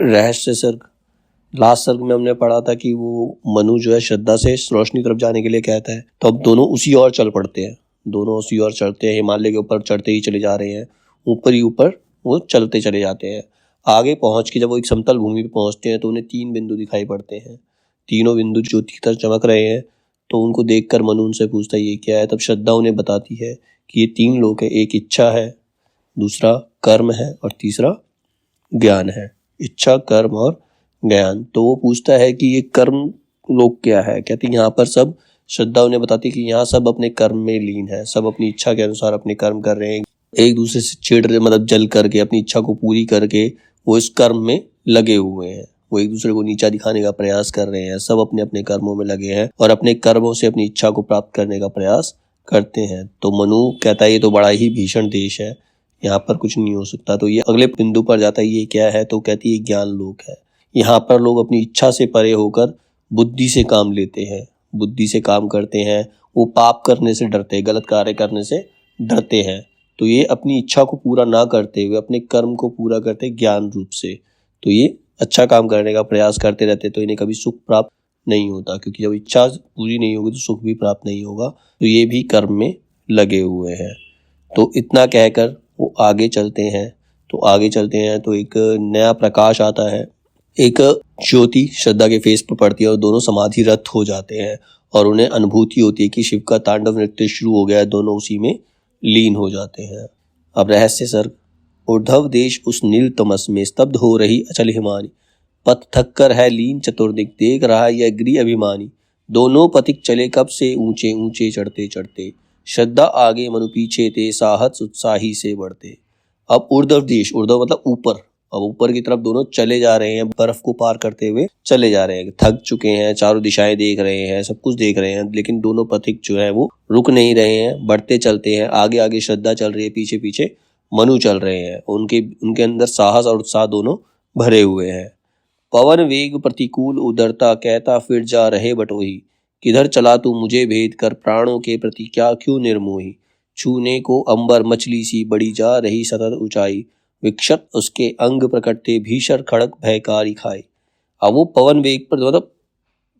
रहस्य सर्ग। लास्ट सर्ग में हमने पढ़ा था कि वो मनु जो है श्रद्धा से रोशनी तरफ जाने के लिए कहता है, तो अब दोनों उसी ओर चल पड़ते हैं। दोनों उसी ओर चढ़ते हैं, हिमालय के ऊपर चढ़ते ही चले जा रहे हैं, ऊपर ही ऊपर वो चलते चले जाते हैं। आगे पहुंच के जब वो एक समतल भूमि पे पहुंचते हैं तो उन्हें 3 बिंदु दिखाई पड़ते हैं। तीनों बिंदु ज्योति की तरह चमक रहे हैं। तो उनको देखकर मनु उनसे पूछता है ये क्या है। तब श्रद्धा उन्हें बताती है कि ये 3 लोक है, एक इच्छा है, दूसरा कर्म है और तीसरा ज्ञान है। इच्छा, कर्म और ज्ञान। तो वो पूछता है कि ये कर्म लोक क्या है। कहती है यहाँ पर सब, श्रद्धा उन्हें बताती है कि यहाँ सब अपने कर्म में लीन है, सब अपनी इच्छा के अनुसार अपने कर्म कर रहे हैं, एक दूसरे से चिढ़ रहे, मतलब जल करके अपनी इच्छा को पूरी करके वो इस कर्म में लगे हुए हैं। वो एक दूसरे को नीचा दिखाने का प्रयास कर रहे हैं, सब अपने अपने कर्मों में लगे हैं और अपने कर्मों से अपनी इच्छा को प्राप्त करने का प्रयास करते हैं। तो मनु कहता है ये तो बड़ा ही भीषण देश है, यहाँ पर कुछ नहीं हो सकता। तो ये अगले बिंदु पर जाता है, ये क्या है। तो कहती है ज्ञान लोक है। यहाँ पर लोग अपनी इच्छा से परे होकर बुद्धि से काम लेते हैं, बुद्धि से काम करते हैं। वो पाप करने से डरते हैं, गलत कार्य करने से डरते हैं। तो ये अपनी इच्छा को पूरा ना करते हुए अपने कर्म को पूरा करते ज्ञान रूप से। तो ये अच्छा काम करने का प्रयास करते रहते, तो इन्हें कभी सुख प्राप्त नहीं होता, क्योंकि जब इच्छा पूरी नहीं होगी तो सुख भी प्राप्त नहीं होगा। तो ये भी कर्म में लगे हुए हैं। तो इतना कहकर वो आगे चलते हैं। तो एक नया प्रकाश आता है, एक ज्योति श्रद्धा के फेस पर पड़ती है और दोनों समाधिरत हो जाते हैं और उन्हें अनुभूति होती है कि शिव का तांडव नृत्य शुरू हो गया है। दोनों उसी में लीन हो जाते हैं। अब रहस्य सर्ग। उद्धव देश उस नील तमस में स्तब्ध हो रही अचल हिमानी, पथ थक कर है लीन चतुर्दिक, देख रहा यह गृह अभिमानी। दोनों पथिक चले कब से ऊंचे ऊंचे चढ़ते चढ़ते, श्रद्धा आगे मनु पीछे थे, साहस उत्साही से बढ़ते। अब उद्धव देश, उद्धव मतलब ऊपर, अब ऊपर की तरफ दोनों चले जा रहे हैं, बर्फ को पार करते हुए चले जा रहे हैं। थक चुके हैं, चारों दिशाएं देख रहे हैं, सब कुछ देख रहे हैं, लेकिन दोनों पथिक जो है वो रुक नहीं रहे हैं, बढ़ते चलते हैं। आगे आगे श्रद्धा चल रही है, पीछे पीछे मनु चल रहे हैं। उनके अंदर साहस और उत्साह दोनों भरे हुए हैं। पवन वेग प्रतिकूल उदरता, कहता फिर जा रहे बटोही, किधर चला तू मुझे भेद कर, प्राणों के प्रति क्या क्यों निर्मोही। छूने को अंबर मछली सी बढ़ी जा रही सतत ऊंचाई, विक्षत उसके अंग प्रकट थे, भीषण खड़क भयकारी खाई। अब वो पवन वेग पर, मतलब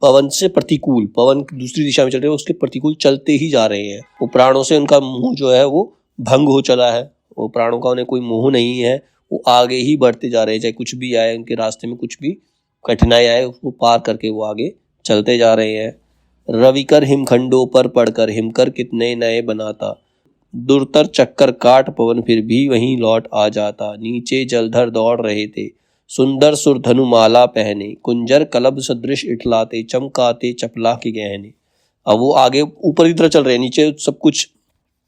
पवन से प्रतिकूल, पवन दूसरी दिशा में चल रहे हैं, उसके प्रतिकूल चलते ही जा रहे हैं। वो प्राणों से उनका मोह जो है वो भंग हो चला है। वो प्राणों का उन्हें कोई मोह नहीं है, वो आगे ही बढ़ते जा रहे हैं, चाहे कुछ भी आए उनके रास्ते में, कुछ भी कठिनाई आए उसको पार करके वो आगे चलते जा रहे हैं। रविकर हिमखंडों पर पड़कर, हिमकर कितने नए बनाता, दुर्तर चक्कर काट पवन फिर भी वहीं लौट आ जाता। नीचे जलधर दौड़ रहे थे, सुंदर सुर धनुमाला पहने, कुंजर कलब सदृश इठलाते, चमकाते चपला के गहने। अब वो आगे ऊपर की तरफ चल रहे हैं, नीचे सब कुछ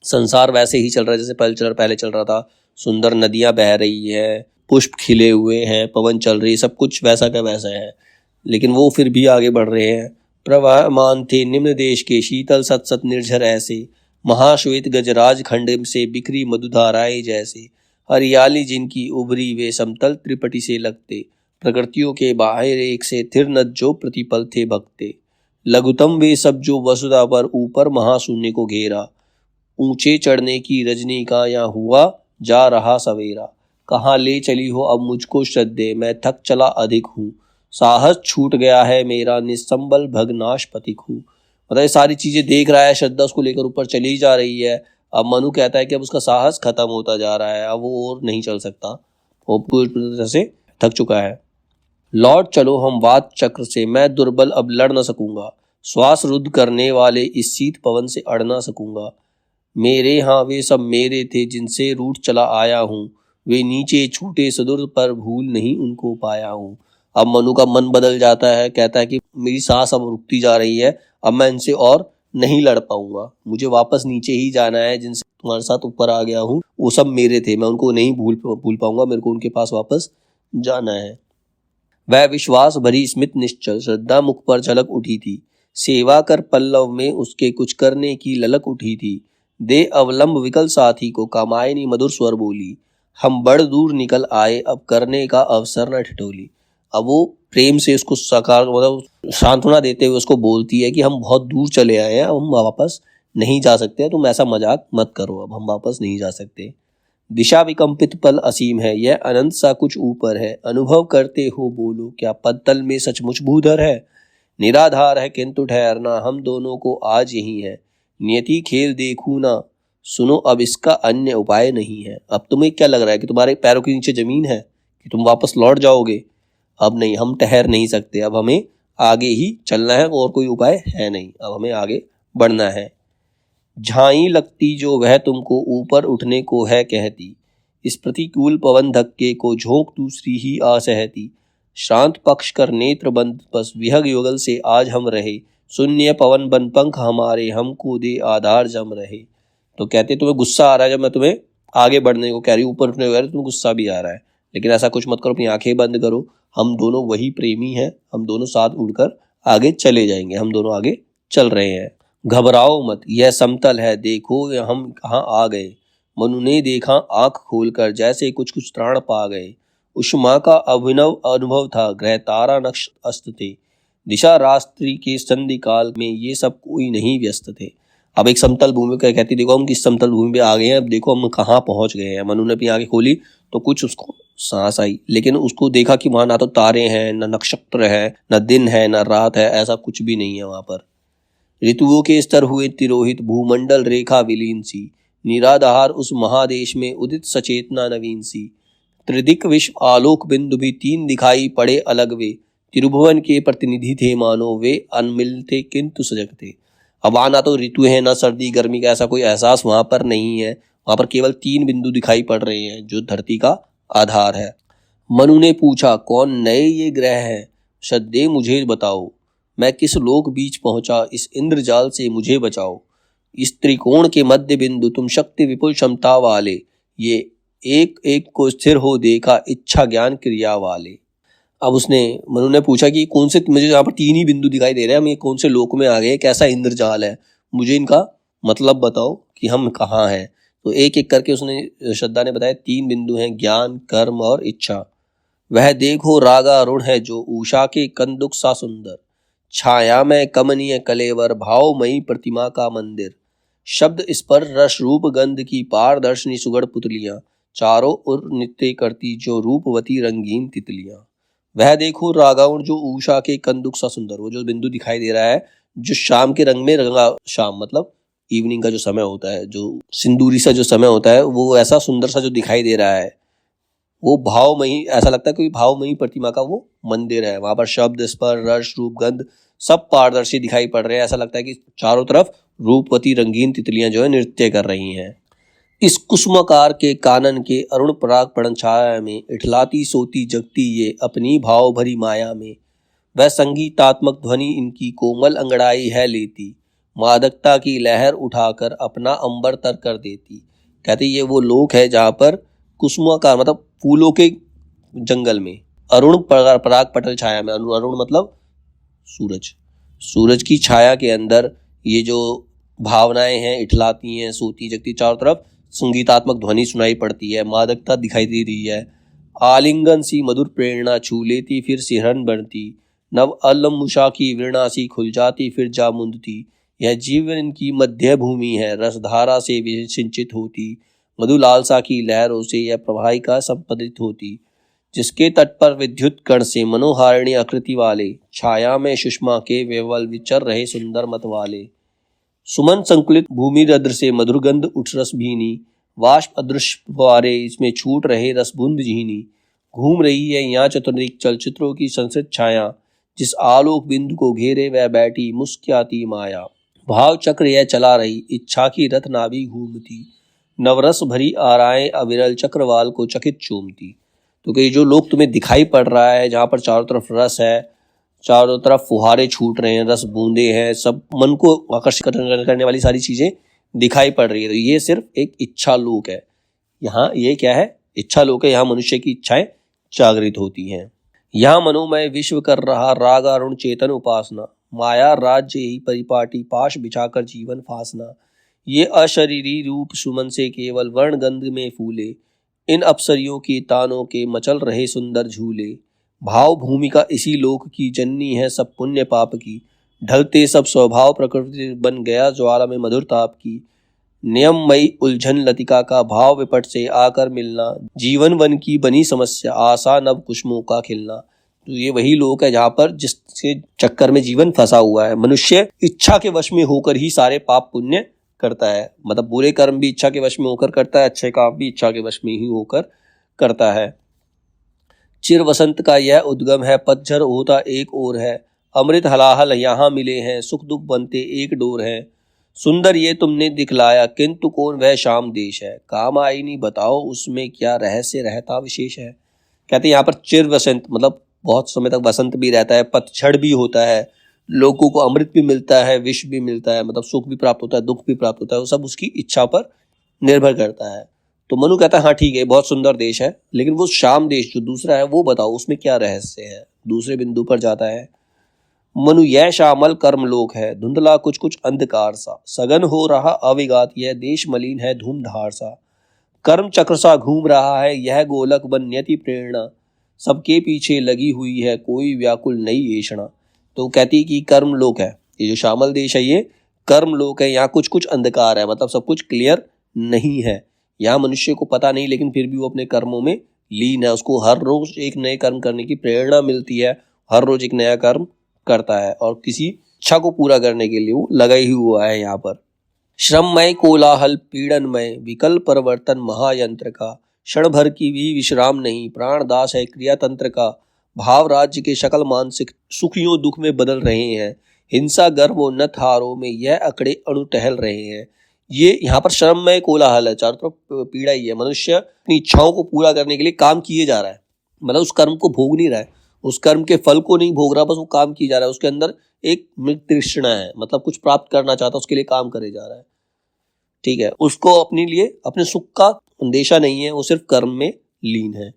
संसार वैसे ही चल रहा है जैसे पहले चल रहा था। सुंदर नदियां बह रही है, पुष्प खिले हुए हैं, पवन चल रही है, सब कुछ वैसा का वैसा है, लेकिन वो फिर भी आगे बढ़ रहे हैं। प्रवाहमान थे निम्न देश के, शीतल सत सत निर्झर ऐसे, महाश्वेत गजराज खंड से बिखरी मधुधाराएं जैसे। हरियाली जिनकी उभरी वे समतल त्रिपटी से लगते, प्रकृतियों के बाहर एक से थिर नद जो प्रतिपल थे भगते। लघुतम वे सब जो वसुधा पर ऊपर महाशून्य को घेरा, ऊंचे चढ़ने की रजनी का यहाँ हुआ जा रहा सवेरा। कहाँ ले चली हो अब मुझको श्रद्धे, मैं थक चला अधिक हूँ, साहस छूट गया है मेरा, निसंबल भगनाश पथिक हूँ। मतलब ये सारी चीजें देख रहा है, श्रद्धा उसको लेकर ऊपर चली जा रही है। अब मनु कहता है कि अब उसका साहस खत्म होता जा रहा है, अब वो और नहीं चल सकता, वो पूरी तरह से थक चुका है। लौट चलो हम वात चक्र से, मैं दुर्बल अब लड़ न सकूंगा, श्वास रुद्ध करने वाले इस शीत पवन से अड़ ना सकूंगा। मेरे हाँ वे सब मेरे थे जिनसे रूठ चला आया हूँ, वे नीचे छूटे सुदूर पर भूल नहीं उनको पाया हूँ। अब मनु का मन बदल जाता है, कहता है कि मेरी सांस अब रुकती जा रही है, अब मैं इनसे और नहीं लड़ पाऊंगा, मुझे वापस नीचे ही जाना है। जिनसे तुम्हारे साथ ऊपर आ गया हूँ वो सब मेरे थे, मैं उनको नहीं भूल पाऊंगा, मेरे को उनके पास वापस जाना है। वह विश्वास भरी स्मित निश्चल, श्रद्धा मुख पर झलक उठी थी, सेवा कर पल्लव में उसके कुछ करने की ललक उठी थी। दे अवलंब विकल साथी को, कामायनी मधुर स्वर बोली, हम बड़ दूर निकल आए अब करने का अवसर न ठिठोली। अब वो प्रेम से उसको साकार, मतलब सांत्वना देते हुए उसको बोलती है कि हम बहुत दूर चले आए हैं, अब हम वापस नहीं जा सकते, तुम ऐसा मजाक मत करो, अब हम वापस नहीं जा सकते। दिशा विकंपित पल असीम है, यह अनंत सा कुछ ऊपर है। अनुभव करते हो बोलो, क्या पद्तल में सचमुच भूधर है। निराधार है किंतु ठहरना हम दोनों को आज यही है। नियति खेल देखूं ना, सुनो अब इसका अन्य उपाय नहीं है। अब तुम्हें क्या लग रहा है कि तुम्हारे पैरों के नीचे जमीन है, कि तुम वापस लौट जाओगे? अब नहीं, हम ठहर नहीं सकते, अब हमें आगे ही चलना है, और कोई उपाय है नहीं, अब हमें आगे बढ़ना है। झाई लगती जो वह तुमको ऊपर उठने को है कहती, इस प्रतिकूल पवन धक्के को झोंक दूसरी ही आ सहती। शांत पक्ष कर नेत्र बंद बस विहग युगल से आज हम रहे। शून्य पवन बन पंख हमारे, हमको दे आधार जम रहे। तो कहते तुम्हें गुस्सा आ रहा है जब मैं तुम्हें आगे बढ़ने को कह रही हूँ, ऊपर उठने को कह रही हूँ, तुम्हें गुस्सा भी आ रहा है, लेकिन ऐसा कुछ मत करो, अपनी आंखें बंद करो। हम दोनों वही प्रेमी हैं, हम दोनों साथ उड़कर आगे चले जाएंगे, हम दोनों आगे चल रहे हैं। घबराओ मत, यह समतल है, देखो हम कहाँ आ गए। मनु ने देखा आंख खोलकर, जैसे कुछ कुछ त्राण पा गए। उष्मा का अभिनव अनुभव था, ग्रह तारा नक्श अस्त थे। दिशा रात्रि के संधि काल में ये सब कोई नहीं व्यस्त थे। अब एक समतल भूमि का कहती, देखो हम किस समतल भूमि पे आ गए हैं, अब देखो हम कहाँ पहुंच गए हैं। मनु ने अपनी आंखें खोली तो कुछ उसको सांस आई, लेकिन उसको देखा कि वहां ना तो तारे हैं, न नक्षत्र है, न दिन है, न रात है, ऐसा कुछ भी नहीं है वहां पर। ऋतुओं के स्तर हुए तिरोहित, भूमंडल रेखा विलीन सी। निराधार उस महादेश में उदित सचेतना नवीन सी। त्रिदिक विश्व आलोक बिंदु भी तीन दिखाई पड़े अलग वे। त्रिभुवन के प्रतिनिधि थे मानो वे, अनमिल थे किंतु सजग थे। अब वहां ना तो ऋतु है, ना सर्दी गर्मी का ऐसा कोई एहसास वहां पर नहीं है। वहां पर केवल तीन बिंदु दिखाई पड़ रहे हैं जो धरती का आधार है। मनु ने पूछा, कौन नए ये ग्रह हैं? श्रद्धे मुझे बताओ, मैं किस लोक बीच पहुंचा, इस इंद्रजाल से मुझे बचाओ। इस त्रिकोण के मध्य बिंदु तुम शक्ति विपुल क्षमता वाले, ये एक एक को स्थिर हो देखा इच्छा ज्ञान क्रिया वाले। अब उसने मनु ने पूछा कि कौन से, मुझे यहाँ पर तीन ही बिंदु दिखाई दे रहे हैं, हम ये कौन से लोक में आ गए, कैसा इंद्रजाल है, मुझे इनका मतलब बताओ कि हम कहाँ हैं। तो एक एक करके उसने, श्रद्धा ने बताया, तीन बिंदु हैं, ज्ञान कर्म और इच्छा। वह देखो रागारूढ़ है जो उषा के कंदुक सा सुंदर। छाया में कमनीय कलेवर, भावमयी प्रतिमा का मंदिर। शब्द स्पर्श रस रूप गंध की पारदर्शनी सुगढ़ पुतलियां, चारों ओर नृत्य करती जो रूपवती रंगीन तितलियां। वह देखो रागाउण जो उषा के कंदुक सा सुंदर, वो जो बिंदु दिखाई दे रहा है, जो शाम के रंग में रंगा, शाम मतलब इवनिंग का जो समय होता है, जो सिंदूरी सा जो समय होता है, वो ऐसा सुंदर सा जो दिखाई दे रहा है, वो भावमयी, ऐसा लगता है कोई भावमयी प्रतिमा का वो मंदिर है। वहां पर शब्द स्पर्श रस रूप गंध सब पारदर्शी दिखाई पड़ रहे हैं। ऐसा लगता है कि चारों तरफ रूपवती रंगीन तितलियां जो है नृत्य कर रही हैं। इस कुसुमाकार के कानन के अरुण पराग पड़न छाया में, इठलाती सोती जगती ये अपनी भाव भरी माया में। वह संगीतात्मक ध्वनि इनकी कोमल अंगड़ाई है लेती, मादकता की लहर उठाकर अपना अंबर तर कर देती। कहते ये वो लोक है जहाँ पर कुसुमाकार मतलब फूलों के जंगल में, अरुण पराग पटल छाया में, अरुण मतलब सूरज, सूरज की छाया के अंदर ये जो भावनाएं हैं इठलाती हैं, सोती जगती, चारों तरफ संगीतात्मक ध्वनि सुनाई पड़ती है, मादकता दिखाई दे रही है। आलिंगन सी मधुर प्रेरणा छू लेती फिर सिहरन बढ़ती, नव अलम उषा की वीणा सी खुल जाती फिर जा मुंदती। यह जीवन की मध्य भूमि है, रसधारा से सिंचित होती, मधु लालसा की लहरों से यह प्रवाहिका संपदित होती। जिसके तट पर विद्युत कण से मनोहारिणी आकृति वाले, छाया में सुषमा के वेवल विचर रहे सुंदर मत वाले। सुमन संकुलित भूमि रद्र से मधुर गंध उठ रस भीनी, वाष्प अदृश्य फुआरे इसमें छूट रहे रस बूंद झीनी। घूम रही है यहाँ चतुर्दिक चलचित्रों की संस्कृत छाया, जिस आलोक बिंदु को घेरे वह बैठी मुस्क्याती माया। भाव चक्र यह चला रही, इच्छा की रथ नाभि घूमती, नवरस भरी आराएं अविरल चक्रवाल को चकित चूमती। तो कि जो लोग तुम्हें दिखाई पड़ रहा है, जहाँ पर चारों तरफ रस है, चारों तरफ फुहारे छूट रहे हैं, रस बूंदे हैं, सब मन को आकर्षित करने वाली सारी चीजें दिखाई पड़ रही है, तो ये सिर्फ एक इच्छा लोक है। यहाँ ये क्या है? इच्छा लोक है। यहाँ मनुष्य की इच्छाएं जागृत होती हैं। यहाँ मनोमय विश्व कर रहा रागारुण चेतन उपासना, माया राज्य ही परिपाटी पाश बिछाकर जीवन फासना। ये अशरीरी रूप सुमन से केवल वर्ण गंध में फूले, इन अप्सरियों की तानों के मचल रहे सुंदर झूले। भाव भूमिका इसी लोक की जननी है सब पुण्य पाप की, ढलते सब स्वभाव प्रकृति बन गया ज्वाला में मधुर ताप की। नियममयी उलझन लतिका का भाव विपट से आकर मिलना, जीवन वन की बनी समस्या, आशा नव कुसुमों का खिलना। तो ये वही लोक है जहाँ पर जिसके चक्कर में जीवन फंसा हुआ है। मनुष्य इच्छा के वश में होकर ही सारे पाप पुण्य करता है, मतलब बुरे कर्म भी इच्छा के वश में होकर करता है, अच्छे काम भी इच्छा के वश में ही होकर करता है। चिर वसंत का यह उद्गम है, पतझड़ होता एक ओर है, अमृत हलाहल यहाँ मिले हैं, सुख दुख बनते एक डोर है। सुंदर ये तुमने दिखलाया, किंतु कौन वह श्याम देश है, काम आईनी बताओ उसमें क्या रहस्य रहता विशेष है। कहते हैं यहाँ पर चिर वसंत मतलब बहुत समय तक वसंत भी रहता है, पतझड़ भी होता है, लोगों को अमृत भी मिलता है, विष भी मिलता है, मतलब सुख भी प्राप्त होता है, दुख भी प्राप्त होता है, वो सब उसकी इच्छा पर निर्भर करता है। तो मनु कहता है हाँ ठीक है, बहुत सुंदर देश है, लेकिन वो श्याम देश जो दूसरा है वो बताओ उसमें क्या रहस्य है। दूसरे बिंदु पर जाता है। मनु यह श्यामल कर्मलोक है, धुंधला कुछ कुछ अंधकार सा, सघन हो रहा अविगात यह देश, मलिन है धूमधार सा, कर्म चक्र सा घूम रहा है यह गोलक बन नियति प्रेरणा, सबके पीछे लगी हुई है कोई व्याकुल नई ऐषणा। तो कहती कि कर्म लोक है, ये जो श्यामल देश है ये कर्म लोक है, यहाँ कुछ कुछ अंधकार है, मतलब सब कुछ क्लियर नहीं है। यहाँ मनुष्य को पता नहीं, लेकिन फिर भी वो अपने कर्मों में लीन है, उसको हर रोज एक नए कर्म करने की प्रेरणा मिलती है, हर रोज एक नया कर्म करता है और किसी इच्छा को पूरा करने के लिए वो लगा ही हुआ है। यहाँ पर श्रममय कोलाहल पीड़नमय विकल परिवर्तन महायंत्र का, क्षण भर की भी विश्राम नहीं, प्राण दास है क्रिया तंत्र का, भाव राज्य के शकल मानसिक सुखियों दुख में बदल रहे हैं, हिंसा गर्व व नथ हारों में यह अकड़े अणु टहल रहे हैं। ये यहाँ पर श्रममय कोलाहल है, चारों तरफ पीड़ा ही है, मनुष्य अपनी इच्छाओं को पूरा करने के लिए काम किए जा रहा है, मतलब उस कर्म को भोग नहीं रहा है, उस कर्म के फल को नहीं भोग रहा, बस वो काम किया जा रहा है, उसके अंदर एक मृत तृष्णा है, मतलब कुछ प्राप्त करना चाहता है, उसके लिए काम करे जा रहा है। ठीक है, उसको अपने लिए अपने सुख का अंदेशा नहीं है, वो सिर्फ कर्म में लीन है।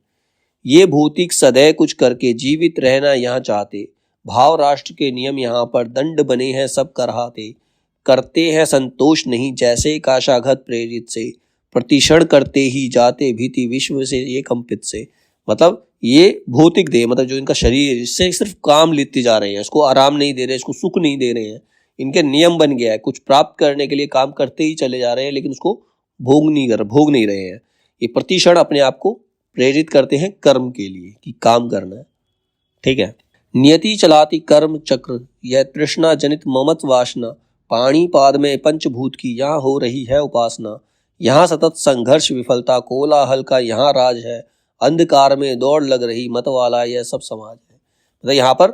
ये भौतिक सदैव कुछ करके जीवित रहना यहाँ चाहते, भाव राष्ट्र के नियम यहाँ पर दंड बने हैं सब करहाते, करते हैं संतोष नहीं जैसे काशाघत प्रेरित से, प्रतिक्षण करते ही जाते भीति विश्व से ये कंपित से। मतलब ये भौतिक देह, मतलब जो इनका शरीर है, इससे सिर्फ काम लेते जा रहे हैं, इसको आराम नहीं दे रहे, इसको सुख नहीं दे रहे हैं, इनके नियम बन गया है, कुछ प्राप्त करने के लिए काम करते ही चले जा रहे हैं, लेकिन उसको भोग नहीं रहे हैं। ये प्रतिक्षण अपने आप को प्रेरित करते हैं कर्म के लिए कि काम करना है। ठीक है, नियति चलाती कर्म चक्र यह तृष्णा जनित ममत वासना, पाणी पाद में पंचभूत की यहाँ हो रही है उपासना, यहाँ सतत संघर्ष विफलता कोलाहल का यहाँ राज है, अंधकार में दौड़ लग रही मत वाला यह सब समाज है। मतलब यहाँ पर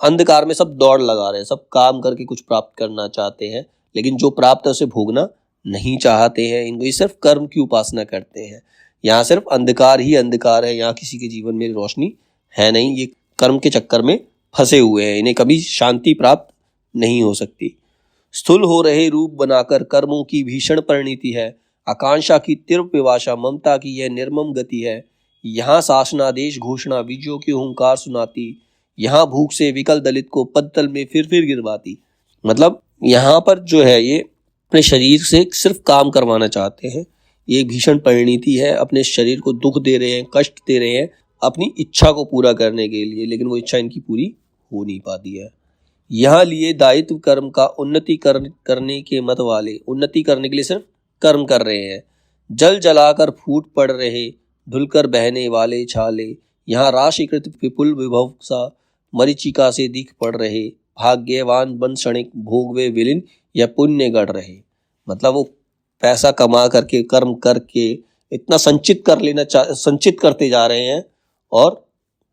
अंधकार में सब दौड़ लगा रहे हैं, सब काम करके कुछ प्राप्त करना चाहते हैं, लेकिन जो प्राप्त है उसे भोगना नहीं चाहते हैं, इनको ये सिर्फ कर्म की उपासना करते हैं। यहाँ सिर्फ अंधकार ही अंधकार है, यहाँ किसी के जीवन में रोशनी है नहीं, ये कर्म के चक्कर में फंसे हुए हैं, इन्हें कभी शांति प्राप्त नहीं हो सकती। स्थूल हो रहे रूप बनाकर कर्मों की भीषण परिणति है, आकांक्षा की तीव्र विवाशा ममता की यह निर्मम गति है, यहाँ शासनादेश घोषणा विजयों की हुंकार सुनाती, यहाँ भूख से विकल दलित को पद्तल में फिर गिरवाती। मतलब यहाँ पर जो है ये अपने शरीर से सिर्फ काम करवाना चाहते हैं, ये भीषण परिणति है, अपने शरीर को दुख दे रहे हैं, कष्ट दे रहे हैं अपनी इच्छा को पूरा करने के लिए, लेकिन वो इच्छा इनकी पूरी हो नहीं पाती है। यहाँ लिए दायित्व कर्म का उन्नति करने के मत वाले उन्नति करने के लिए सिर्फ कर्म कर रहे हैं, जल जलाकर फूट पड़ रहे धुलकर बहने वाले छाले, यहाँ राशिकृत विपुल विभव सा मरीचिका से दिख पड़ रहे, भाग्यवान बन क्षणिक भोग वे विलीन या पुण्य गढ़ रहे। मतलब वो पैसा कमा करके कर्म करके इतना संचित करते जा रहे हैं और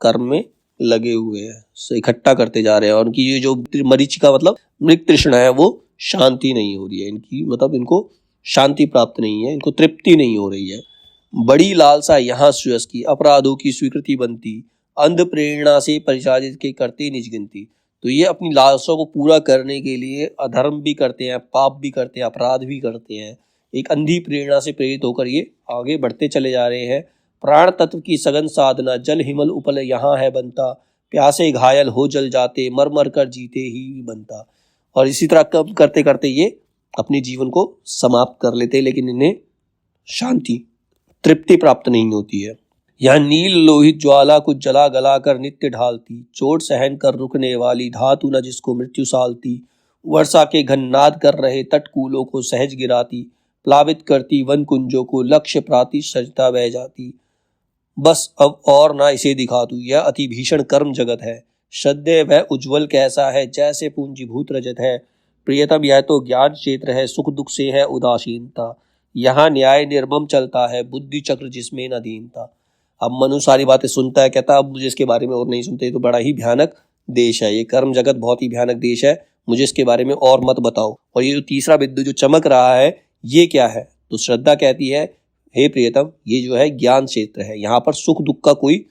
कर्म में लगे हुए हैं, इकट्ठा करते जा रहे हैं, और उनकी ये जो मरीचिका मतलब मृग तृष्णा है वो शांति नहीं हो रही है इनकी, मतलब इनको शांति प्राप्त नहीं है, इनको तृप्ति नहीं हो रही है। बड़ी लालसा यहाँ सुयस की अपराधों की स्वीकृति बनती, अंध प्रेरणा से परिचालित के करते निज गिनती। तो ये अपनी लालसा को पूरा करने के लिए अधर्म भी करते हैं, पाप भी करते हैं, अपराध भी करते हैं, एक अंधी प्रेरणा से प्रेरित होकर ये आगे बढ़ते चले जा रहे हैं। प्राण तत्व की सघन साधना जल हिमल उपल यहाँ है बनता, प्यासे घायल हो जल जाते मर मर कर जीते ही बनता। और इसी तरह कब करते करते ये अपने जीवन को समाप्त कर लेते, लेकिन इन्हें शांति तृप्ति प्राप्त नहीं होती है। यह नील लोहित ज्वाला कुछ जला गला कर नित्य ढालती, चोट सहन कर रुकने वाली धातु न जिसको मृत्यु सालती, वर्षा के घन नाद कर रहे तटकूलों को सहज गिराती, प्लावित करती वन कुंजों को, लक्ष्य प्राति सजता बह जाती। बस अब और ना इसे दिखा तू, यह अति भीषण कर्म जगत है। श्रद्धेय वह उज्ज्वल कैसा है, जैसे पूंजीभूत रजत है। प्रियतम यह तो ज्ञान क्षेत्र है, सुख दुख से है उदासीनता। यहाँ न्याय निर्मम चलता है, बुद्धि चक्र जिसमें न दीनता। अब मनु सारी बातें सुनता है, कहता अब मुझे इसके बारे में और नहीं सुनते, तो बड़ा ही भयानक देश है ये, कर्म जगत बहुत ही भयानक देश है, मुझे इसके बारे में और मत बताओ। और ये जो तीसरा बिंदु जो चमक रहा है ये क्या है? तो श्रद्धा कहती है हे प्रियतम, ये जो है ज्ञान क्षेत्र है, यहाँ पर सुख दुख का कोई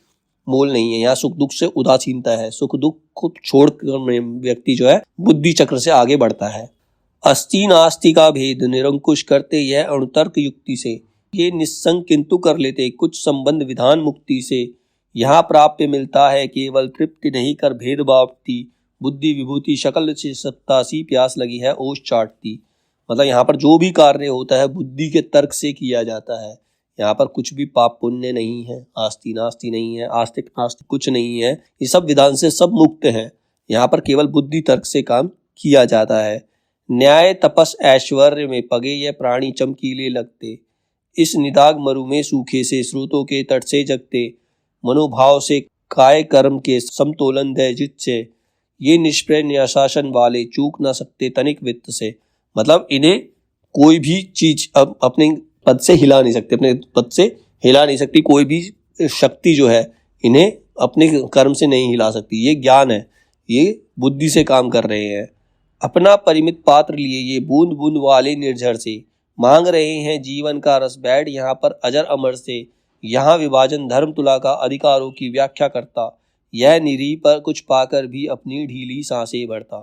मोल नहीं है, यहाँ सुख दुख से उदासीनता है, सुख दुख को छोड़कर व्यक्ति जो है बुद्धि चक्र से आगे बढ़ता है। अस्ति नास्ति का भेद निरंकुश करते यह अणुतर्क युक्ति से, ये निस्संग किंतु कर लेते कुछ संबंध विधान मुक्ति से। यहाँ प्राप्य मिलता है केवल तृप्ति, नहीं कर भेद भावती, बुद्धि विभूति शकल से सत्ता सी, प्यास लगी है ओष चाटती। मतलब यहाँ पर जो भी कार्य होता है बुद्धि के तर्क से किया जाता है, यहाँ पर कुछ भी पाप पुण्य नहीं है, आस्ति नास्ति नहीं है, आस्तिक नास्तिक कुछ नहीं है, ये सब विधान से सब मुक्त है। यहाँ पर केवल बुद्धि तर्क से काम किया जाता है। न्याय तपस ऐश्वर्य में पगे ये प्राणी चमकीले लगते, इस निदाग मरु में सूखे से, स्रोतों के तट से जगते। मनोभाव से काय कर्म के समतोलन दय जित से, ये निष्प्रय न्याशासन वाले चूक ना सकते तनिक वित्त से। मतलब इन्हें कोई भी चीज अब अपने पद से हिला नहीं सकते, अपने पद से हिला नहीं सकती, कोई भी शक्ति जो है इन्हें अपने कर्म से नहीं हिला सकती। ये ज्ञान है, ये बुद्धि से काम कर रहे हैं। अपना परिमित पात्र लिए ये बूंद बूंद वाले निर्झर से, मांग रहे हैं जीवन का रस बैठ यहाँ पर अजर अमर से। यहाँ विभाजन धर्म तुला का अधिकारों की व्याख्या करता, यह निरी पर कुछ पाकर भी अपनी ढीली सांसें भरता।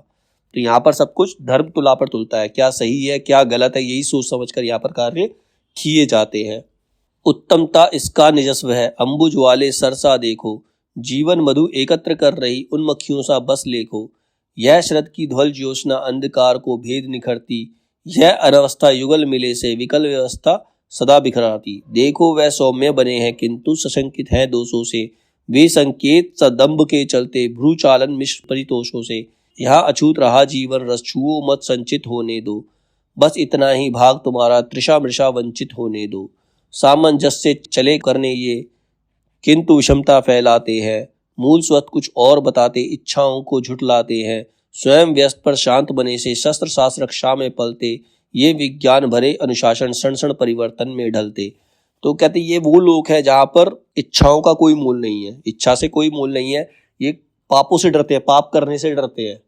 तो यहाँ पर सब कुछ धर्म तुला पर तुलता है, क्या सही है क्या गलत है, यही सोच समझकर यहाँ पर कार्य किए जाते हैं। उत्तमता इसका निजस्व है, अंबुज वाले सरसा देखो, जीवन मधु एकत्र कर रही उन मक्खियों सा बस लेखो। यह श्रद्ध की ध्वल ज्योत्सना अंधकार को भेद निखरती, यह अनवस्था युगल मिले से विकल व्यवस्था सदा बिखराती। देखो वह सौम्य बने हैं किंतु सशंकित है दोषों से, वे संकेत सदम्भ के चलते भ्रूचालन मिश्र परितोषों से। यहाँ अछूत रहा जीवन रस, छुओ मत संचित होने दो, बस इतना ही भाग तुम्हारा तृषा मृषा वंचित होने दो। सामंजस्य चले करने ये किंतु विषमता फैलाते हैं, मूल स्वत कुछ और बताते इच्छाओं को झुठलाते हैं। स्वयं व्यस्त पर शांत बने से शस्त्र शास्त्र रक्षा में पलते, ये विज्ञान भरे अनुशासन क्षण क्षण परिवर्तन में ढलते। तो कहते ये वो लोग हैं जहाँ पर इच्छाओं का कोई मोल नहीं है, इच्छा से कोई मोल नहीं है, ये पापों से डरते हैं, पाप करने से डरते हैं,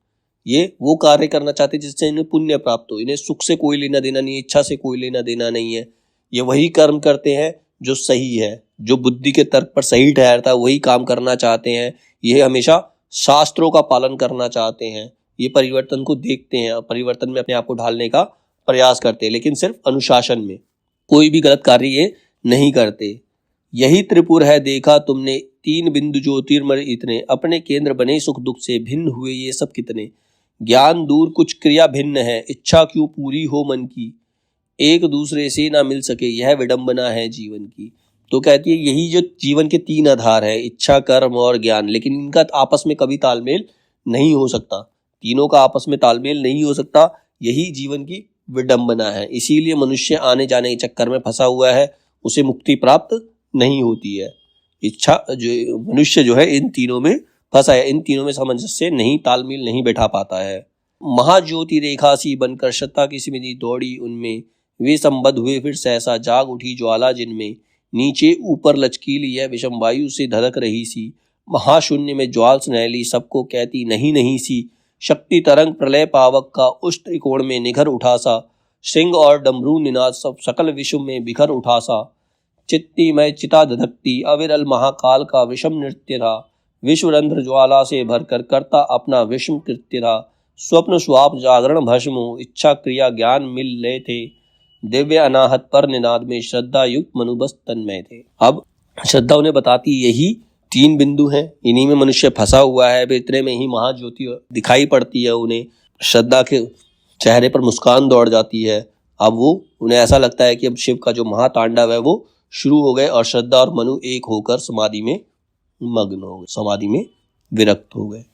ये वो कार्य करना चाहते हैं जिससे इन्हें पुण्य प्राप्त हो, इन्हें सुख से कोई लेना देना नहीं है, इच्छा से कोई लेना देना नहीं है। ये वही कर्म करते हैं जो सही है, जो बुद्धि के तर्क पर सही ठहरता है, वही काम करना चाहते हैं। ये हमेशा शास्त्रों का पालन करना चाहते हैं, ये परिवर्तन को देखते हैं, परिवर्तन में अपने आप को ढालने का प्रयास करते हैं, लेकिन सिर्फ अनुशासन में, कोई भी गलत कार्य ये नहीं करते। यही त्रिपुर है देखा तुमने, तीन बिंदु ज्योतिर्मय इतने, अपने केंद्र बने सुख दुख से, भिन्न हुए ये सब कितने। ज्ञान दूर कुछ क्रिया भिन्न है, इच्छा क्यों पूरी हो मन की, एक दूसरे से ना मिल सके यह विडंबना है जीवन की। तो कहती है यही जो जीवन के तीन आधार है, इच्छा कर्म और ज्ञान, लेकिन इनका आपस में कभी तालमेल नहीं हो सकता, तीनों का आपस में तालमेल नहीं हो सकता, यही जीवन की विडंबना है। इसीलिए मनुष्य आने जाने के चक्कर में फंसा हुआ है, उसे मुक्ति प्राप्त नहीं होती है। इच्छा जो मनुष्य जो है इन तीनों में फंसा है, इन तीनों में सामंजस्य नहीं, तालमेल नहीं बैठा पाता है। महाज्योति रेखा सी बनकर श्रद्धा की स्मृति दौड़ी उनमें, वे संबद्ध हुए फिर सहसा जाग उठी ज्वाला जिनमें। नीचे ऊपर लचकीली यह विषम वायु से धधक रही सी, महाशून्य में ज्वाल सुनहली सबको कहती नहीं नहीं सी। शक्ति तरंग प्रलय पावक का उस त्रिकोण में निखर उठा सा, सिंह और डमरू निनाद सब सकल विश्व में बिखर उठा सा। चित्ती में चिता धधकती अविरल महाकाल का विषम नृत्य था, विश्वरंध्र ज्वाला से भरकर करता अपना विषम कृत्य था। स्वप्न स्वाप जागरण भस्म इच्छा क्रिया ज्ञान मिल ले थे, दिव्य अनाहत पर निनाद में श्रद्धा युक्त मनुबस तन्मय थे। अब श्रद्धा उन्हें बताती यही तीन बिंदु हैं, इन्हीं में मनुष्य फंसा हुआ है, इतने में ही महाज्योति दिखाई पड़ती है उन्हें, श्रद्धा के चेहरे पर मुस्कान दौड़ जाती है। अब वो उन्हें ऐसा लगता है कि अब शिव का जो महातांडव है वो शुरू हो गए, और श्रद्धा और मनु एक होकर समाधि में मग्न हो गए, समाधि में विरक्त हो गए।